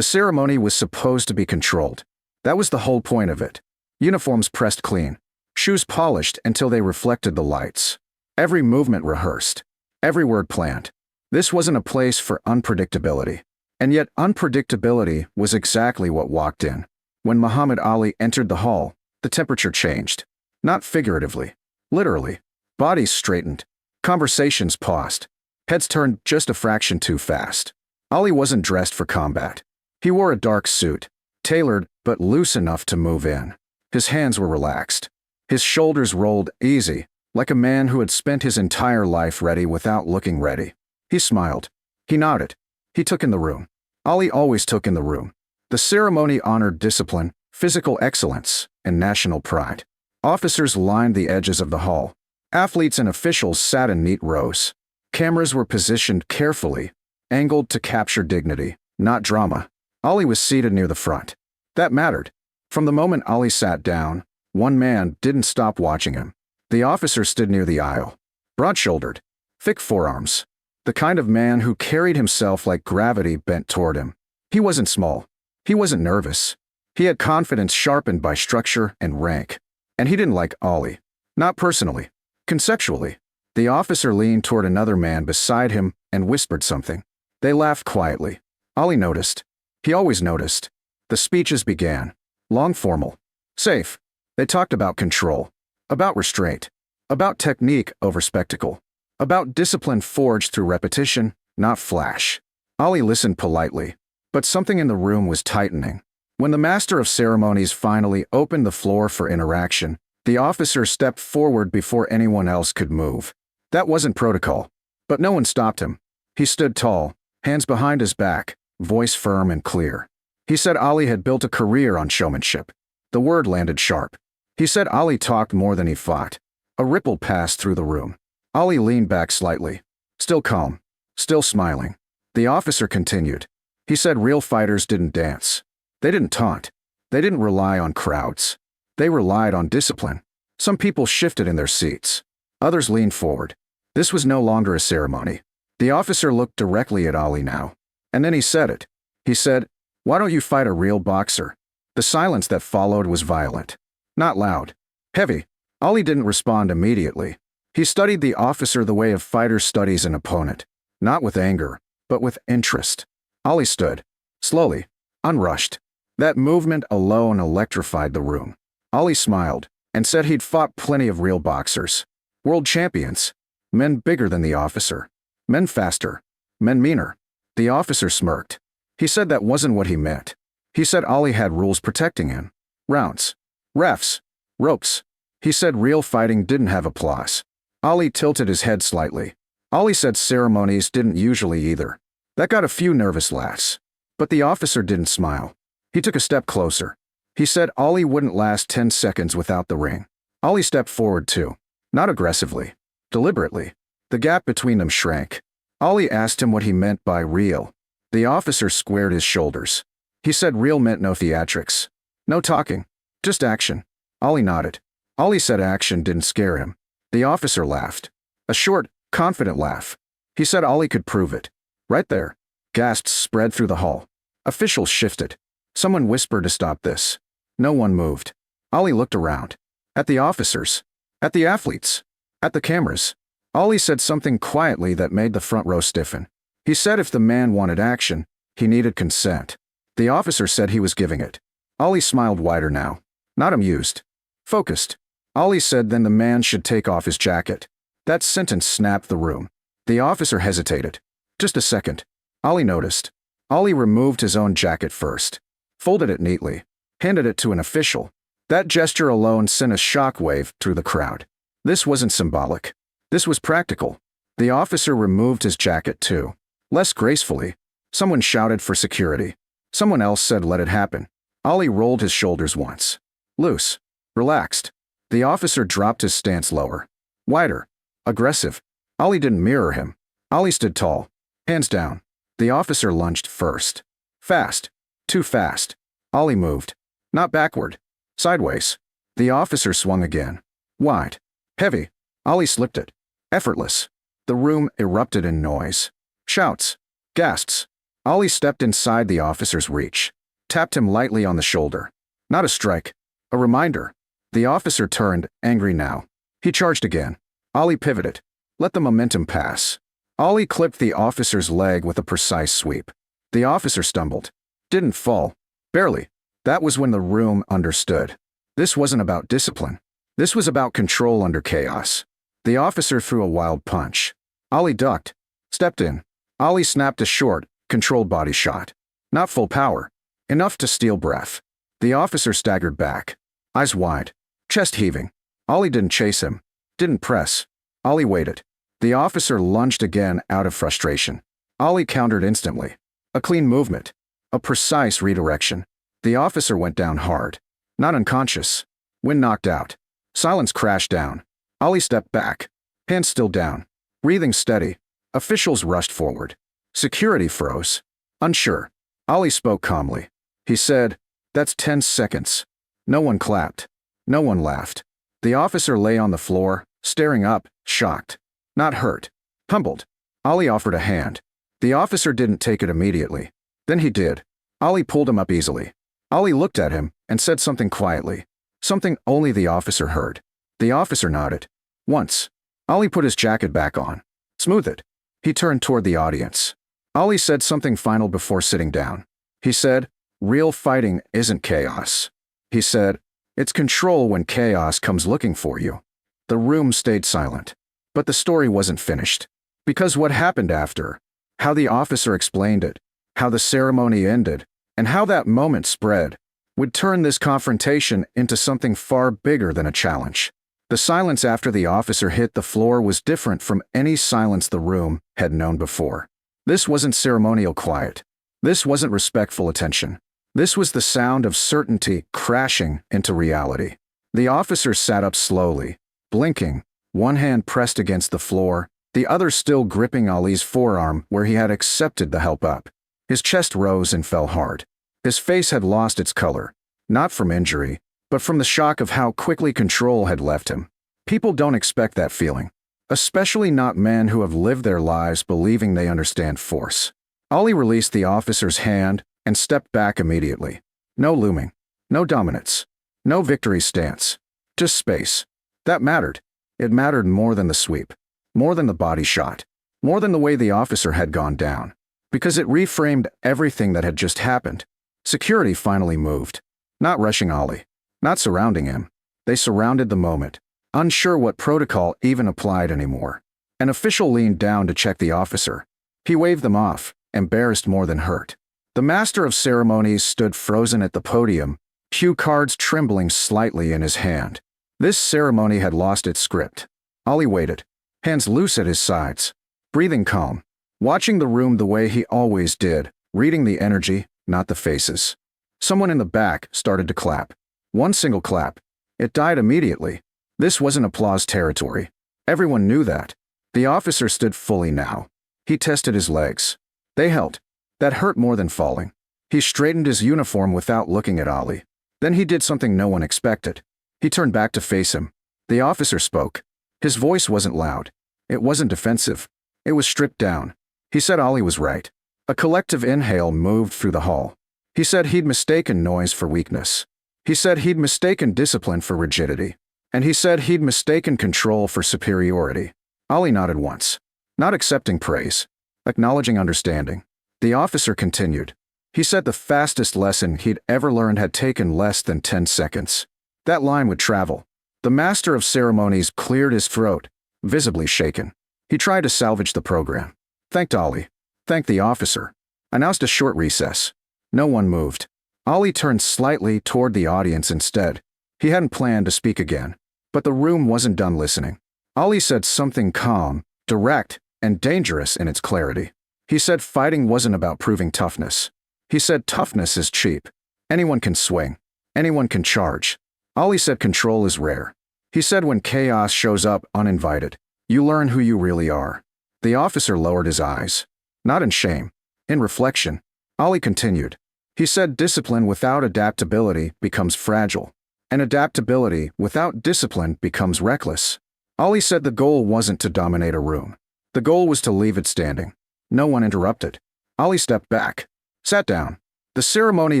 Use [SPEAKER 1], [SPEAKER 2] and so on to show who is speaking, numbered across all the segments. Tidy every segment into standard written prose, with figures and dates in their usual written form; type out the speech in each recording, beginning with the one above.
[SPEAKER 1] The ceremony was supposed to be controlled. That was the whole point of it. Uniforms pressed clean, shoes polished until they reflected the lights. Every movement rehearsed, every word planned. This wasn't a place for unpredictability. And yet unpredictability was exactly what walked in. When Muhammad Ali entered the hall, the temperature changed. Not figuratively, literally. Bodies straightened. Conversations paused. Heads turned just a fraction too fast. Ali wasn't dressed for combat. He wore a dark suit, tailored but loose enough to move in. His hands were relaxed. His shoulders rolled easy, like a man who had spent his entire life ready without looking ready. He smiled. He nodded. He took in the room. Ali always took in the room. The ceremony honored discipline, physical excellence, and national pride. Officers lined the edges of the hall. Athletes and officials sat in neat rows. Cameras were positioned carefully, angled to capture dignity, not drama. Ali was seated near the front. That mattered. From the moment Ali sat down, one man didn't stop watching him. The officer stood near the aisle, broad-shouldered, thick forearms, the kind of man who carried himself like gravity bent toward him. He wasn't small. He wasn't nervous. He had confidence sharpened by structure and rank. And he didn't like Ali. Not personally. Conceptually. The officer leaned toward another man beside him and whispered something. They laughed quietly. Ali noticed. He always noticed. The speeches began. Long, formal. Safe. They talked about control. About restraint. About technique over spectacle. About discipline forged through repetition, not flash. Ali listened politely. But something in the room was tightening. When the master of ceremonies finally opened the floor for interaction, the officer stepped forward before anyone else could move. That wasn't protocol. But no one stopped him. He stood tall, hands behind his back, voice firm and clear. He said Ali had built a career on showmanship. The word landed sharp. He said Ali talked more than he fought. A ripple passed through the room. Ali leaned back slightly. Still calm. Still smiling. The officer continued. He said real fighters didn't dance. They didn't taunt. They didn't rely on crowds. They relied on discipline. Some people shifted in their seats. Others leaned forward. This was no longer a ceremony. The officer looked directly at Ali now. And then he said it. He said, "Why don't you fight a real boxer?" The silence that followed was violent. Not loud. Heavy. Ali didn't respond immediately. He studied the officer the way a fighter studies an opponent. Not with anger, but with interest. Ali stood. Slowly. Unrushed. That movement alone electrified the room. Ali smiled and said he'd fought plenty of real boxers. World champions. Men bigger than the officer. Men faster. Men meaner. The officer smirked. He said that wasn't what he meant. He said Ali had rules protecting him. Rounds. Refs. Ropes. He said real fighting didn't have applause. Ali tilted his head slightly. Ali said ceremonies didn't usually either. That got a few nervous laughs. But the officer didn't smile. He took a step closer. He said Ali wouldn't last 10 seconds without the ring. Ali stepped forward too. Not aggressively. Deliberately. The gap between them shrank. Ali asked him what he meant by real. The officer squared his shoulders. He said real meant no theatrics. No talking. Just action. Ali nodded. Ali said action didn't scare him. The officer laughed. A short, confident laugh. He said Ali could prove it. Right there. Gasps spread through the hall. Officials shifted. Someone whispered to stop this. No one moved. Ali looked around. At the officers. At the athletes. At the cameras. Ali said something quietly that made the front row stiffen. He said if the man wanted action, he needed consent. The officer said he was giving it. Ali smiled wider now. Not amused. Focused. Ali said then the man should take off his jacket. That sentence snapped the room. The officer hesitated. Just a second. Ali noticed. Ali removed his own jacket first. Folded it neatly. Handed it to an official. That gesture alone sent a shockwave through the crowd. This wasn't symbolic. This was practical. The officer removed his jacket too. Less gracefully. Someone shouted for security. Someone else said let it happen. Ali rolled his shoulders once. Loose. Relaxed. The officer dropped his stance lower. Wider. Aggressive. Ali didn't mirror him. Ali stood tall. Hands down. The officer lunged first. Fast. Too fast. Ali moved. Not backward. Sideways. The officer swung again. Wide. Heavy. Ali slipped it. Effortless. The room erupted in noise. Shouts. Gasps. Ollie stepped inside the officer's reach, tapped him lightly on the shoulder. Not a strike, a reminder. The officer turned, angry now. He charged again. Ollie pivoted. Let the momentum pass. Ollie clipped the officer's leg with a precise sweep. The officer stumbled. Didn't fall. Barely. That was when the room understood. This wasn't about discipline. This was about control under chaos. The officer threw a wild punch. Ollie ducked. Stepped in. Ollie snapped a short, controlled body shot. Not full power. Enough to steal breath. The officer staggered back. Eyes wide. Chest heaving. Ollie didn't chase him. Didn't press. Ollie waited. The officer lunged again out of frustration. Ollie countered instantly. A clean movement. A precise redirection. The officer went down hard. Not unconscious. When knocked out. Silence crashed down. Ollie stepped back. Hands still down. Breathing steady. Officials rushed forward. Security froze. Unsure. Ollie spoke calmly. He said, "That's 10 seconds." No one clapped. No one laughed. The officer lay on the floor, staring up, shocked. Not hurt. Humbled. Ollie offered a hand. The officer didn't take it immediately. Then he did. Ollie pulled him up easily. Ollie looked at him and said something quietly. Something only the officer heard. The officer nodded. Once. Ollie put his jacket back on. Smooth it. He turned toward the audience. Ollie said something final before sitting down. He said, "Real fighting isn't chaos." He said, "It's control when chaos comes looking for you." The room stayed silent. But the story wasn't finished. Because what happened after, how the officer explained it, how the ceremony ended, and how that moment spread, would turn this confrontation into something far bigger than a challenge. The silence after the officer hit the floor was different from any silence the room had known before. This wasn't ceremonial quiet. This wasn't respectful attention. This was the sound of certainty crashing into reality. The officer sat up slowly, blinking, one hand pressed against the floor, the other still gripping Ollie's forearm where he had accepted the help up. His chest rose and fell hard. His face had lost its color, not from injury, but from the shock of how quickly control had left him. People don't expect that feeling, especially not men who have lived their lives believing they understand force. Ollie released the officer's hand and stepped back immediately. No looming, no dominance, no victory stance, just space. That mattered. It mattered more than the sweep, more than the body shot, more than the way the officer had gone down, because it reframed everything that had just happened. Security finally moved, not rushing Ollie, not surrounding him. They surrounded the moment, unsure what protocol even applied anymore. An official leaned down to check the officer. He waved them off, embarrassed more than hurt. The master of ceremonies stood frozen at the podium, cue cards trembling slightly in his hand. This ceremony had lost its script. Ollie waited, hands loose at his sides, breathing calm, watching the room the way he always did, reading the energy, not the faces. Someone in the back started to clap. One single clap. It died immediately. This wasn't applause territory. Everyone knew that. The officer stood fully now. He tested his legs. They held. That hurt more than falling. He straightened his uniform without looking at Ollie. Then he did something no one expected. He turned back to face him. The officer spoke. His voice wasn't loud. It wasn't defensive. It was stripped down. He said Ollie was right. A collective inhale moved through the hall. He said he'd mistaken noise for weakness. He said he'd mistaken discipline for rigidity. And he said he'd mistaken control for superiority. Ollie nodded once. Not accepting praise. Acknowledging understanding. The officer continued. He said the fastest lesson he'd ever learned had taken less than 10 seconds. That line would travel. The master of ceremonies cleared his throat, visibly shaken. He tried to salvage the program. Thanked Ollie. Thanked the officer. Announced a short recess. No one moved. Ollie turned slightly toward the audience instead. He hadn't planned to speak again. But the room wasn't done listening. Ollie said something calm, direct, and dangerous in its clarity. He said fighting wasn't about proving toughness. He said toughness is cheap. Anyone can swing. Anyone can charge. Ollie said control is rare. He said when chaos shows up uninvited, you learn who you really are. The officer lowered his eyes. Not in shame. In reflection. Ollie continued. He said discipline without adaptability becomes fragile. And adaptability without discipline becomes reckless. Ollie said the goal wasn't to dominate a room. The goal was to leave it standing. No one interrupted. Ali stepped back, sat down. The ceremony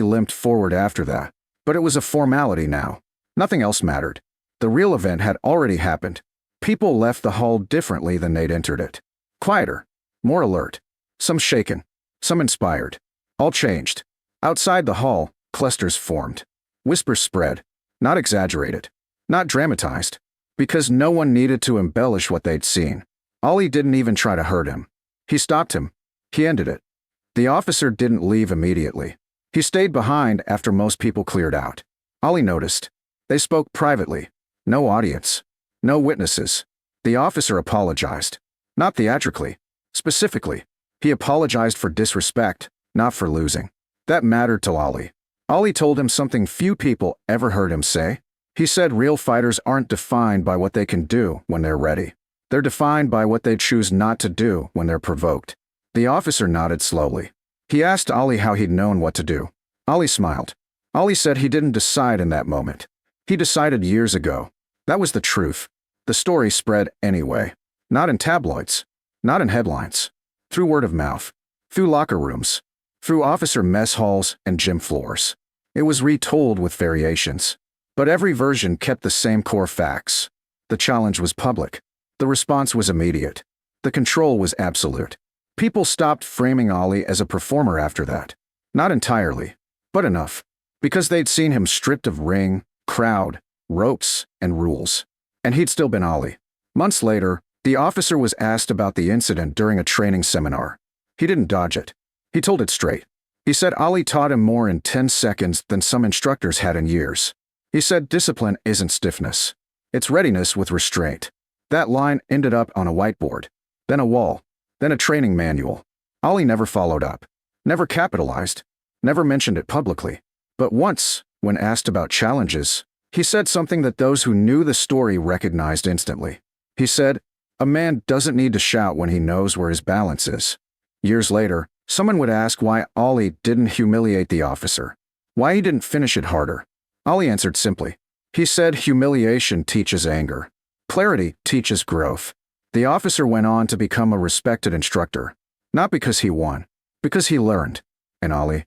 [SPEAKER 1] limped forward after that, but it was a formality now. Nothing else mattered. The real event had already happened. People left the hall differently than they'd entered it. Quieter, more alert, some shaken, some inspired. All changed. Outside the hall, clusters formed. Whispers spread, not exaggerated, not dramatized, because no one needed to embellish what they'd seen. Ali didn't even try to hurt him. He stopped him. He ended it. The officer didn't leave immediately. He stayed behind after most people cleared out. Ali noticed. They spoke privately. No audience. No witnesses. The officer apologized. Not theatrically. Specifically. He apologized for disrespect, not for losing. That mattered to Ali. Ali told him something few people ever heard him say. He said real fighters aren't defined by what they can do when they're ready. They're defined by what they choose not to do when they're provoked. The officer nodded slowly. He asked Ali how he'd known what to do. Ali smiled. Ali said he didn't decide in that moment. He decided years ago. That was the truth. The story spread anyway. Not in tabloids. Not in headlines. Through word of mouth. Through locker rooms. Through officer mess halls and gym floors. It was retold with variations. But every version kept the same core facts. The challenge was public. The response was immediate. The control was absolute. People stopped framing Ali as a performer after that. Not entirely, but enough. Because they'd seen him stripped of ring, crowd, ropes, and rules. And he'd still been Ali. Months later, the officer was asked about the incident during a training seminar. He didn't dodge it. He told it straight. He said Ali taught him more in 10 seconds than some instructors had in years. He said discipline isn't stiffness. It's readiness with restraint. That line ended up on a whiteboard, then a wall, then a training manual. Ali never followed up, never capitalized, never mentioned it publicly. But once, when asked about challenges, he said something that those who knew the story recognized instantly. He said, "A man doesn't need to shout when he knows where his balance is." Years later, someone would ask why Ali didn't humiliate the officer, why he didn't finish it harder. Ali answered simply. He said humiliation teaches anger. Clarity teaches growth. The officer went on to become a respected instructor. Not because he won, because he learned. And Ali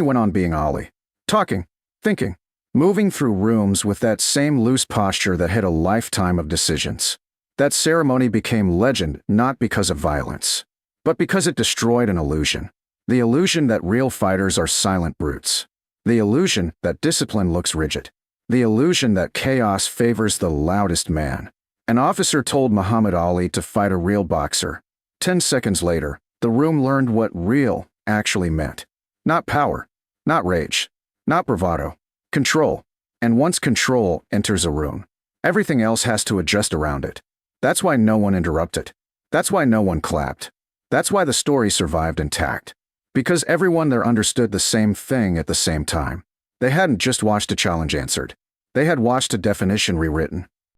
[SPEAKER 1] went on being Ali. Talking, thinking, moving through rooms with that same loose posture that had a lifetime of decisions. That ceremony became legend not because of violence, but because it destroyed an illusion. The illusion that real fighters are silent brutes. The illusion that discipline looks rigid. The illusion that chaos favors the loudest man. An officer told Muhammad Ali to fight a real boxer. 10 seconds later, the room learned what real actually meant. Not power, not rage, not bravado. Control. And once control enters a room, everything else has to adjust around it. That's why no one interrupted. That's why no one clapped. That's why the story survived intact. Because everyone there understood the same thing at the same time. They hadn't just watched a challenge answered. They had watched a definition rewritten.